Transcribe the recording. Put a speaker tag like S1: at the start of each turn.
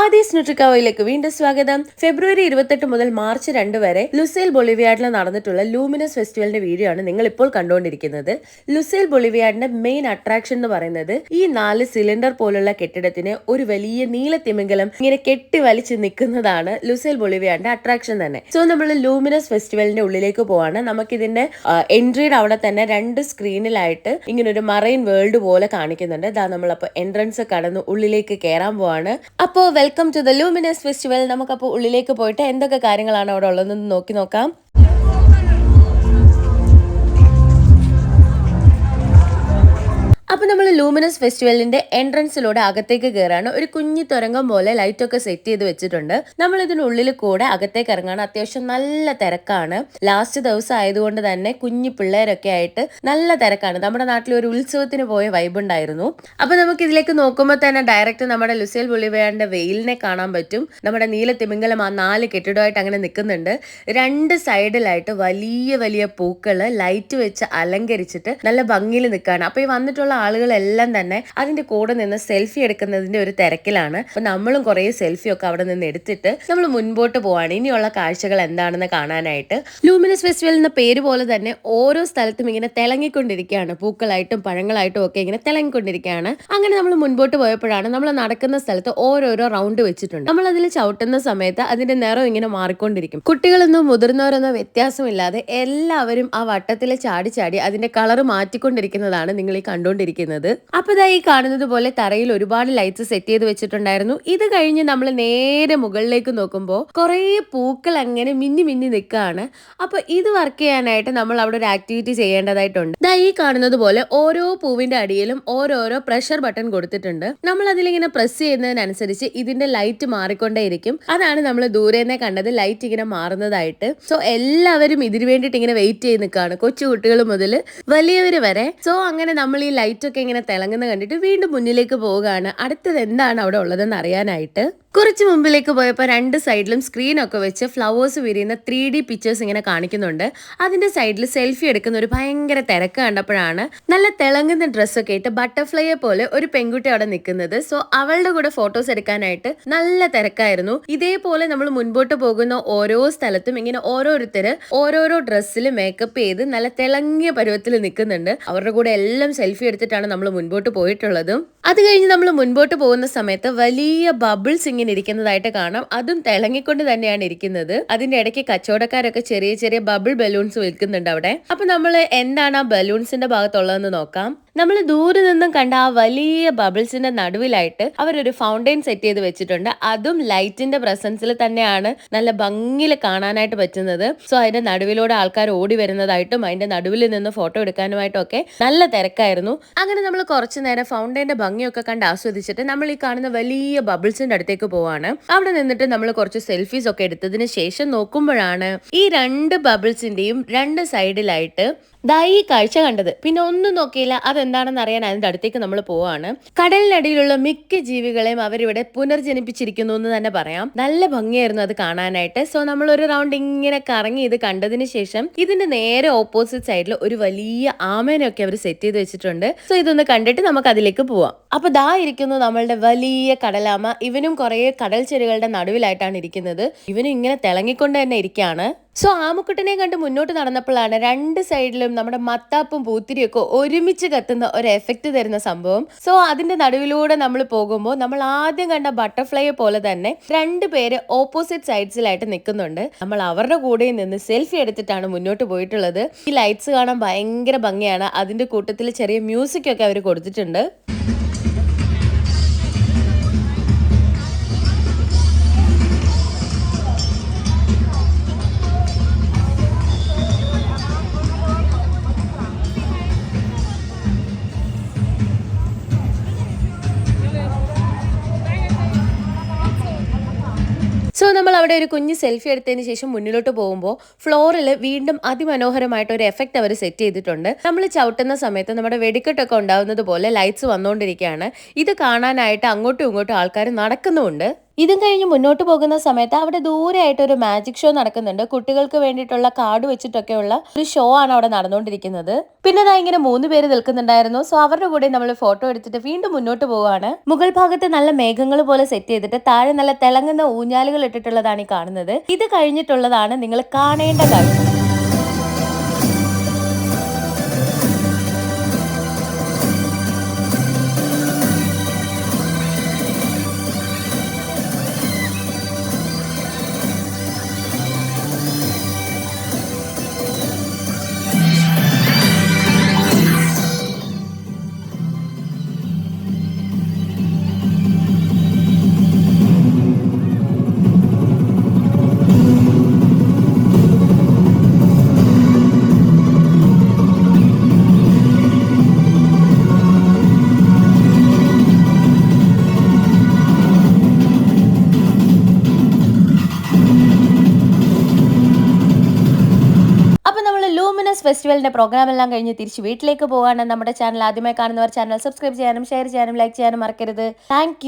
S1: ആദീസ് ന്യൂട്രിക്കോയിലേക്ക് വീണ്ടും സ്വാഗതം. ഫെബ്രുവരി 28 മുതൽ മാർച്ച് 2 വരെ ലുസേൽ ബൊളിവിയാഡിൽ നടന്നിട്ടുള്ള ലൂമിനസ് ഫെസ്റ്റിവലിന്റെ വീഡിയോ ആണ് നിങ്ങൾ ഇപ്പോൾ കണ്ടുകൊണ്ടിരിക്കുന്നത്. ലുസേൽ ബൊളിവിയാഡിന്റെ മെയിൻ അട്രാക്ഷൻ എന്ന് പറയുന്നത് ഈ 4 സിലിണ്ടർ പോലുള്ള കെട്ടിടത്തിന് ഒരു വലിയ നീല തിമിംഗലം ഇങ്ങനെ കെട്ടി വലിച്ച് നിൽക്കുന്നതാണ് ലുസേൽ ബൊളിവിയാഡിന്റെ അട്രാക്ഷൻ തന്നെ. സോ നമ്മൾ ലൂമിനസ് ഫെസ്റ്റിവലിന്റെ ഉള്ളിലേക്ക് പോവാണ്. നമുക്കിതിന്റെ എൻട്രിയുടെ അവിടെ തന്നെ 2 സ്ക്രീനിലായിട്ട് ഇങ്ങനെ ഒരു മറൈൻ വേൾഡ് പോലെ കാണിക്കുന്നുണ്ട്. ഇതാ നമ്മളപ്പോൾ എൻട്രൻസ് കടന്ന് ഉള്ളിലേക്ക് കയറാൻ പോവാണ്. അപ്പോൾ welcome to the luminous festival. നമുക്കപ്പോൾ ഉള്ളിലേക്ക് പോയിട്ട് എന്തൊക്കെ കാര്യങ്ങളാണ് അവിടെ ഉള്ളതെന്ന് നോക്കി നോക്കാം. അപ്പോൾ നമ്മൾ ലൂമിനസ് ഫെസ്റ്റിവലിന്റെ എൻട്രൻസിലൂടെ അകത്തേക്ക് കയറാണ്. ഒരു കുഞ്ഞി തുരങ്കം പോലെ ലൈറ്റ് ഒക്കെ സെറ്റ് ചെയ്ത് വെച്ചിട്ടുണ്ട്. നമ്മൾ ഇതിനുള്ളിൽ കൂടെ അകത്തേക്ക് ഇറങ്ങാണ്. അത്യാവശ്യം നല്ല തിരക്കാണ്. ലാസ്റ്റ് ദിവസം ആയതുകൊണ്ട് തന്നെ കുഞ്ഞു പിള്ളേരൊക്കെ ആയിട്ട് നല്ല തിരക്കാണ്. നമ്മുടെ നാട്ടിൽ ഒരു ഉത്സവത്തിന് പോയ വൈബ് ഉണ്ടായിരുന്നു. അപ്പോൾ നമുക്ക് ഇതിലേക്ക് നോക്കുമ്പോൾ തന്നെ ഡയറക്റ്റ് നമ്മുടെ ലുസേൽ ബൊളിവിയാഡിന്റെ വെയിലിനെ കാണാൻ പറ്റും. നമ്മുടെ നീല തിമിംഗലം ആ 4 കെട്ടിടമായിട്ട് അങ്ങനെ നിൽക്കുന്നുണ്ട്. 2 സൈഡിലായിട്ട് വലിയ വലിയ പൂക്കള് ലൈറ്റ് വെച്ച് അലങ്കരിച്ചിട്ട് നല്ല ഭംഗിയിൽ നിൽക്കുകയാണ്. അപ്പോൾ ഈ വന്നിട്ടുള്ള ആളുകളെല്ലാം തന്നെ അതിന്റെ കൂടെ നിന്ന് സെൽഫി എടുക്കുന്നതിന്റെ ഒരു തിരക്കിലാണ്. അപ്പൊ നമ്മളും കുറെ സെൽഫി ഒക്കെ അവിടെ നിന്ന് എടുത്തിട്ട് നമ്മൾ മുൻപോട്ട് പോവാണ് ഇനിയുള്ള കാഴ്ചകൾ എന്താണെന്ന് കാണാനായിട്ട്. ലൂമിനസ് ഫെസ്റ്റിവൽ എന്ന പേര് പോലെ തന്നെ ഓരോ സ്ഥലത്തും ഇങ്ങനെ തിളങ്ങിക്കൊണ്ടിരിക്കുകയാണ്. പൂക്കളായിട്ടും പഴങ്ങളായിട്ടും ഒക്കെ ഇങ്ങനെ തിളങ്ങിക്കൊണ്ടിരിക്കുകയാണ്. അങ്ങനെ നമ്മൾ മുൻപോട്ട് പോയപ്പോഴാണ് നമ്മൾ നടക്കുന്ന സ്ഥലത്ത് ഓരോരോ റൗണ്ട് വെച്ചിട്ടുണ്ട്. നമ്മൾ അതിൽ ചവിട്ടുന്ന സമയത്ത് അതിന്റെ നിറം ഇങ്ങനെ മാറിക്കൊണ്ടിരിക്കും. കുട്ടികളൊന്നും മുതിർന്നവരൊന്നും വ്യത്യാസമില്ലാതെ എല്ലാവരും ആ വട്ടത്തിൽ ചാടി ചാടി അതിന്റെ കളർ മാറ്റിക്കൊണ്ടിരിക്കുന്നതാണ് നിങ്ങൾ ഈ കണ്ടുകൊണ്ടിരിക്കുന്നത്. അപ്പൊ ഇതായി കാണുന്നത് പോലെ തറയിൽ ഒരുപാട് ലൈറ്റ്സ് സെറ്റ് ചെയ്ത് വെച്ചിട്ടുണ്ടായിരുന്നു. ഇത് കഴിഞ്ഞ് നമ്മൾ നേരെ മുകളിലേക്ക് നോക്കുമ്പോൾ കുറെ പൂക്കൾ അങ്ങനെ മിന്നി മിന്നി നിൽക്കുകയാണ്. അപ്പൊ ഇത് വർക്ക് ചെയ്യാനായിട്ട് നമ്മൾ അവിടെ ഒരു ആക്ടിവിറ്റി ചെയ്യേണ്ടതായിട്ടുണ്ട്. ഈ കാണുന്നത് പോലെ ഓരോ പൂവിന്റെ അടിയിലും ഓരോരോ പ്രഷർ ബട്ടൺ കൊടുത്തിട്ടുണ്ട്. നമ്മൾ അതിലിങ്ങനെ പ്രസ് ചെയ്യുന്നതിനനുസരിച്ച് ഇതിന്റെ ലൈറ്റ് മാറിക്കൊണ്ടേയിരിക്കും. അതാണ് നമ്മൾ ദൂരെന്നെ കണ്ടത്, ലൈറ്റ് ഇങ്ങനെ മാറുന്നതായിട്ട്. സോ എല്ലാവരും ഇതിനു വേണ്ടിയിട്ട് ഇങ്ങനെ വെയിറ്റ് ചെയ്ത് നിൽക്കുകയാണ്, കൊച്ചു കുട്ടികൾ മുതൽ വലിയവര് വരെ. സോ അങ്ങനെ നമ്മൾ ഈ ലൈറ്റ് ഒക്കെ ഇങ്ങനെ തിളങ്ങുന്ന കണ്ടിട്ട് വീണ്ടും മുന്നിലേക്ക് പോവുകയാണ്. അടുത്തത് എന്താണ് അവിടെ ഉള്ളതെന്ന് അറിയാനായിട്ട്. കുറച്ച് മുമ്പിലേക്ക് പോയപ്പോൾ 2 സൈഡിലും സ്ക്രീനൊക്കെ വെച്ച് ഫ്ലവേഴ്സ് വിരിയുന്ന 3D പിക്ചേഴ്സ് ഇങ്ങനെ കാണിക്കുന്നുണ്ട്. അതിന്റെ സൈഡിൽ സെൽഫി എടുക്കുന്ന ഒരു ഭയങ്കര തിരക്ക് കണ്ടപ്പോഴാണ് നല്ല തിളങ്ങുന്ന ഡ്രസ്സൊക്കെ ഇട്ട് ബട്ടർഫ്ലൈയെ പോലെ ഒരു പെൺകുട്ടി അവിടെ നിൽക്കുന്നത്. സോ അവളുടെ കൂടെ ഫോട്ടോസ് എടുക്കാനായിട്ട് നല്ല തിരക്കായിരുന്നു. ഇതേപോലെ നമ്മൾ മുൻപോട്ട് പോകുന്ന ഓരോ സ്ഥലത്തും ഇങ്ങനെ ഓരോരുത്തര് ഓരോരോ ഡ്രസ്സിൽ മേക്കപ്പ് ചെയ്ത് നല്ല തിളങ്ങിയ പരുവത്തിൽ നിൽക്കുന്നുണ്ട്. അവരുടെ കൂടെ എല്ലാം സെൽഫി എടുത്തിട്ടാണ് നമ്മൾ മുൻപോട്ട് പോയിട്ടുള്ളതും. അത് കഴിഞ്ഞ് നമ്മൾ മുൻപോട്ട് പോകുന്ന സമയത്ത് വലിയ ബബിൾസ് ഇങ്ങനെ ഇരിക്കുന്നതായിട്ട് കാണാം. അതും തിളങ്ങിക്കൊണ്ട് തന്നെയാണ് ഇരിക്കുന്നത്. അതിന്റെ ഇടയ്ക്ക് കച്ചവടക്കാരൊക്കെ ചെറിയ ചെറിയ ബബിൾ ബലൂൺസ് വിൽക്കുന്നുണ്ട് അവിടെ. അപ്പൊ നമ്മൾ എന്താണ് ആ ബലൂൺസിന്റെ ഭാഗത്തുള്ളതെന്ന് നോക്കാം. നമ്മൾ ദൂരെ നിന്നും കണ്ട ആ വലിയ ബബിൾസിന്റെ നടുവിലായിട്ട് അവരൊരു ഫൗണ്ടെയിൻ സെറ്റ് ചെയ്ത് വെച്ചിട്ടുണ്ട്. അതും ലൈറ്റിന്റെ പ്രസൻസിൽ തന്നെയാണ് നല്ല ഭംഗിയിൽ കാണാനായിട്ട് പറ്റുന്നത്. സോ അതിന്റെ നടുവിലൂടെ ആൾക്കാർ ഓടി വരുന്നതായിട്ടും അതിന്റെ നടുവിൽ നിന്ന് ഫോട്ടോ എടുക്കാനുമായിട്ടും ഒക്കെ നല്ല തിരക്കായിരുന്നു. അങ്ങനെ നമ്മൾ കുറച്ചു നേരം ഫൗണ്ടെയിന്റെ ഭംഗിയൊക്കെ കണ്ട് ആസ്വദിച്ചിട്ട് നമ്മൾ ഈ കാണുന്ന വലിയ ബബിൾസിന്റെ അടുത്തേക്ക് പോവാണ്. അവിടെ നിന്നിട്ട് നമ്മൾ കുറച്ച് സെൽഫീസ് ഒക്കെ എടുത്തതിന് ശേഷം നോക്കുമ്പോഴാണ് ഈ 2 ബബിൾസിന്റെയും 2 സൈഡിലായിട്ട് ഈ കാഴ്ച കണ്ടത്. പിന്നെ ഒന്നും നോക്കിയില്ല, അതെന്താണെന്ന് അറിയാൻ അതിന്റെ അടുത്തേക്ക് നമ്മൾ പോവാണ്. കടലിനടിയിലുള്ള മിക്ക ജീവികളെയും അവരിവിടെ പുനർജനിപ്പിച്ചിരിക്കുന്നു എന്ന് തന്നെ പറയാം. നല്ല ഭംഗിയായിരുന്നു അത് കാണാനായിട്ട്. സോ നമ്മൾ ഒരു റൗണ്ട് ഇങ്ങനെ കറങ്ങി ഇത് കണ്ടതിന് ശേഷം ഇതിന്റെ നേരെ ഓപ്പോസിറ്റ് സൈഡിൽ ഒരു വലിയ ആമേനൊക്കെ അവർ സെറ്റ് ചെയ്ത് വെച്ചിട്ടുണ്ട്. സോ ഇതൊന്ന് കണ്ടിട്ട് നമുക്ക് അതിലേക്ക് പോവാം. അപ്പൊ ഇരിക്കുന്നു നമ്മളുടെ വലിയ കടലാമ. ഇവനും കുറെ കടൽ ചെടികളുടെ നടുവിലായിട്ടാണ് ഇരിക്കുന്നത്. ഇവനും ഇങ്ങനെ തിളങ്ങിക്കൊണ്ട് തന്നെ ഇരിക്കുകയാണ്. സോ ആമക്കുട്ടനെ കണ്ട് മുന്നോട്ട് നടന്നപ്പോഴാണ് 2 സൈഡിലും നമ്മുടെ മത്താപ്പും പൂത്തിരിയൊക്കെ ഒരുമിച്ച് കത്തുന്ന ഒരു എഫക്റ്റ് തരുന്ന സംഭവം. സോ അതിന്റെ നടുവിലൂടെ നമ്മൾ പോകുമ്പോൾ നമ്മൾ ആദ്യം കണ്ട ബട്ടർഫ്ലൈയെ പോലെ തന്നെ 2 പേര് ഓപ്പോസിറ്റ് സൈഡ്സിലായിട്ട് നിൽക്കുന്നുണ്ട്. നമ്മൾ അവരുടെ കൂടെ നിന്ന് സെൽഫി എടുത്തിട്ടാണ് മുന്നോട്ട് പോയിട്ടുള്ളത്. ഈ ലൈറ്റ്സ് കാണാൻ ഭയങ്കര ഭംഗിയാണ്. അതിന്റെ കൂട്ടത്തിൽ ചെറിയ മ്യൂസിക് ഒക്കെ അവർ കൊടുത്തിട്ടുണ്ട്. സോ നമ്മൾ അവിടെ ഒരു കുഞ്ഞ് സെൽഫി എടുത്തതിന് ശേഷം മുന്നിലോട്ട് പോകുമ്പോൾ ഫ്ലോറിൽ വീണ്ടും അതിമനോഹരമായിട്ട് ഒരു എഫക്റ്റ് അവർ സെറ്റ് ചെയ്തിട്ടുണ്ട്. നമ്മൾ ചവിട്ടുന്ന സമയത്ത് നമ്മുടെ വെടിക്കെട്ടൊക്കെ ഉണ്ടാവുന്നത് പോലെ ലൈറ്റ്സ് വന്നുകൊണ്ടിരിക്കുകയാണ്. ഇത് കാണാനായിട്ട് അങ്ങോട്ടും ഇങ്ങോട്ടും ആൾക്കാർ നടക്കുന്നുമുണ്ട്. ഇതും കഴിഞ്ഞ് മുന്നോട്ട് പോകുന്ന സമയത്ത് അവിടെ ദൂരെയായിട്ട് ഒരു മാജിക് ഷോ നടക്കുന്നുണ്ട്. കുട്ടികൾക്ക് വേണ്ടിയിട്ടുള്ള കാർഡ് വെച്ചിട്ടൊക്കെയുള്ള ഒരു ഷോ ആണ് അവിടെ നടന്നുകൊണ്ടിരിക്കുന്നത്. പിന്നെ ദാ ഇങ്ങനെ 3 പേര് നിൽക്കുന്നുണ്ടായിരുന്നു. സോ അവരുടെ കൂടെ നമ്മൾ ഫോട്ടോ എടുത്തിട്ട് വീണ്ടും മുന്നോട്ട് പോവാണ്. മുകൾ ഭാഗത്ത് നല്ല മേഘങ്ങൾ പോലെ സെറ്റ് ചെയ്തിട്ട് താഴെ നല്ല തിളങ്ങുന്ന ഊഞ്ഞാലുകൾ ഇട്ടിട്ടുള്ളതാണ് ഈ കാണുന്നത്. ഇത് കഴിഞ്ഞിട്ടുള്ളതാണ് നിങ്ങൾ കാണേണ്ട കാഴ്ച. അപ്പോൾ നമ്മൾ ലൂമിനസ് ഫെസ്റ്റിവലിന്റെ പ്രോഗ്രാം എല്ലാം കഴിഞ്ഞ് തിരിച്ച് വീട്ടിലേക്ക് പോവാണ്. നമ്മുടെ ചാനൽ ആദ്യമായി കാണുന്നവർ ചാനൽ സബ്സ്ക്രൈബ് ചെയ്യാനും ഷെയർ ചെയ്യാനും ലൈക്ക് ചെയ്യാനും മറക്കരുത്. താങ്ക്